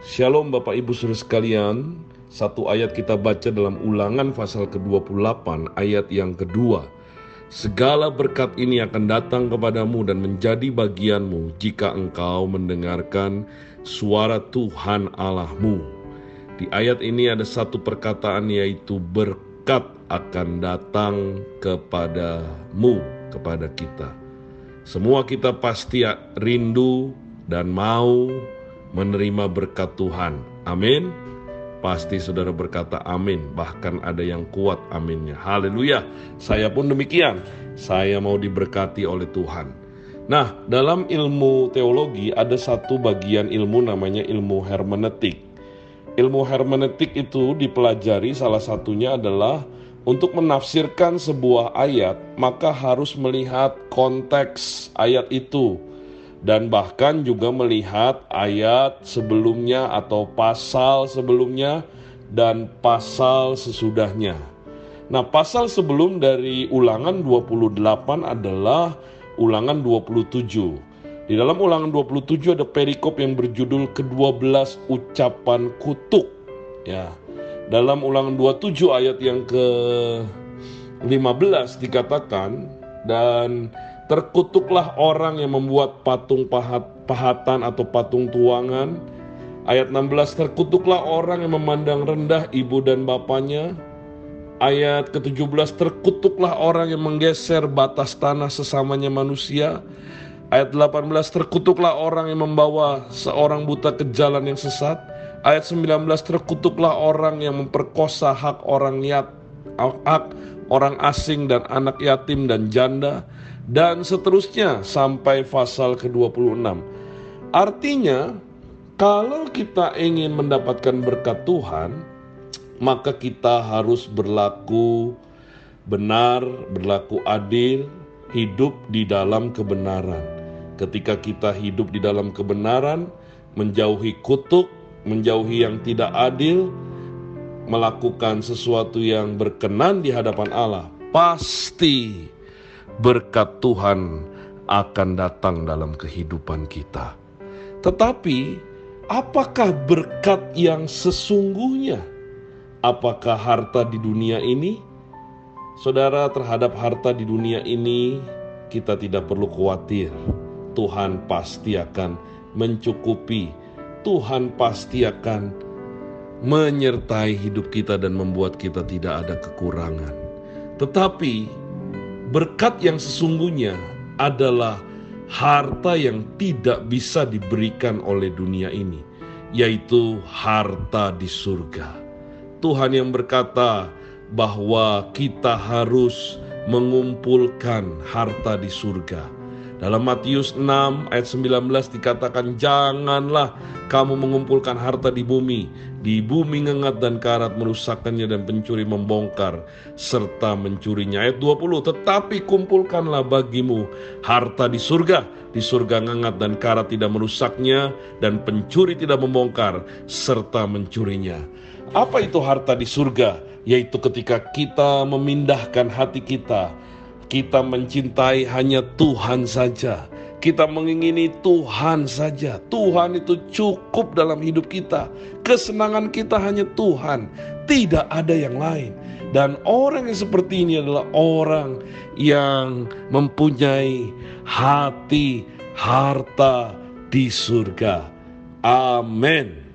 Shalom Bapak Ibu Saudara sekalian. Satu ayat kita baca dalam Ulangan pasal ke-28 ayat yang kedua. Segala berkat ini akan datang kepadamu dan menjadi bagianmu jika engkau mendengarkan suara Tuhan Allahmu. Di ayat ini ada satu perkataan, yaitu berkat akan datang kepadamu, kepada kita. Semua kita pasti rindu dan mau menerima berkat Tuhan. Amin. Pasti saudara berkata amin. Bahkan ada yang kuat aminnya. Haleluya. Saya pun demikian. Saya mau diberkati oleh Tuhan. Nah, dalam ilmu teologi ada satu bagian ilmu namanya ilmu hermeneutik. Ilmu hermeneutik itu dipelajari, salah satunya adalah untuk menafsirkan sebuah ayat, maka harus melihat konteks ayat itu, dan bahkan juga melihat ayat sebelumnya atau pasal sebelumnya dan pasal sesudahnya. Nah, pasal sebelum dari Ulangan 28 adalah Ulangan 27. Di dalam Ulangan 27 ada perikop yang berjudul ke-12 ucapan kutuk. Ya. Dalam Ulangan 27 ayat yang ke-15 dikatakan, dan terkutuklah orang yang membuat patung pahatan atau patung tuangan. Ayat 16, terkutuklah orang yang memandang rendah ibu dan bapaknya. Ayat ke-17, terkutuklah orang yang menggeser batas tanah sesamanya manusia. Ayat 18, terkutuklah orang yang membawa seorang buta ke jalan yang sesat. Ayat 19, terkutuklah orang yang memperkosa hak orang asing dan anak yatim dan janda, dan seterusnya sampai pasal ke-26. Artinya, kalau kita ingin mendapatkan berkat Tuhan, maka kita harus berlaku benar, berlaku adil, hidup di dalam kebenaran. Ketika kita hidup di dalam kebenaran, menjauhi kutuk, menjauhi yang tidak adil, melakukan sesuatu yang berkenan di hadapan Allah, pasti berkat Tuhan akan datang dalam kehidupan kita. Tetapi, apakah berkat yang sesungguhnya? Apakah harta di dunia ini? Saudara, terhadap harta di dunia ini kita tidak perlu khawatir. Tuhan pasti akan mencukupi. Tuhan pasti akan menyertai hidup kita dan membuat kita tidak ada kekurangan. Tetapi berkat yang sesungguhnya adalah harta yang tidak bisa diberikan oleh dunia ini, yaitu harta di surga. Tuhan yang berkata bahwa kita harus mengumpulkan harta di surga. Dalam Matius 6 ayat 19 dikatakan, janganlah kamu mengumpulkan harta di bumi. Di bumi ngengat dan karat merusakkannya dan pencuri membongkar serta mencurinya. Ayat 20, tetapi kumpulkanlah bagimu harta di surga. Di surga ngengat dan karat tidak merusaknya dan pencuri tidak membongkar serta mencurinya. Apa itu harta di surga? Yaitu ketika kita memindahkan hati kita mencintai hanya Tuhan saja. Kita mengingini Tuhan saja. Tuhan itu cukup dalam hidup kita. Kesenangan kita hanya Tuhan, tidak ada yang lain. Dan orang yang seperti ini adalah orang yang mempunyai hati harta di surga. Amin.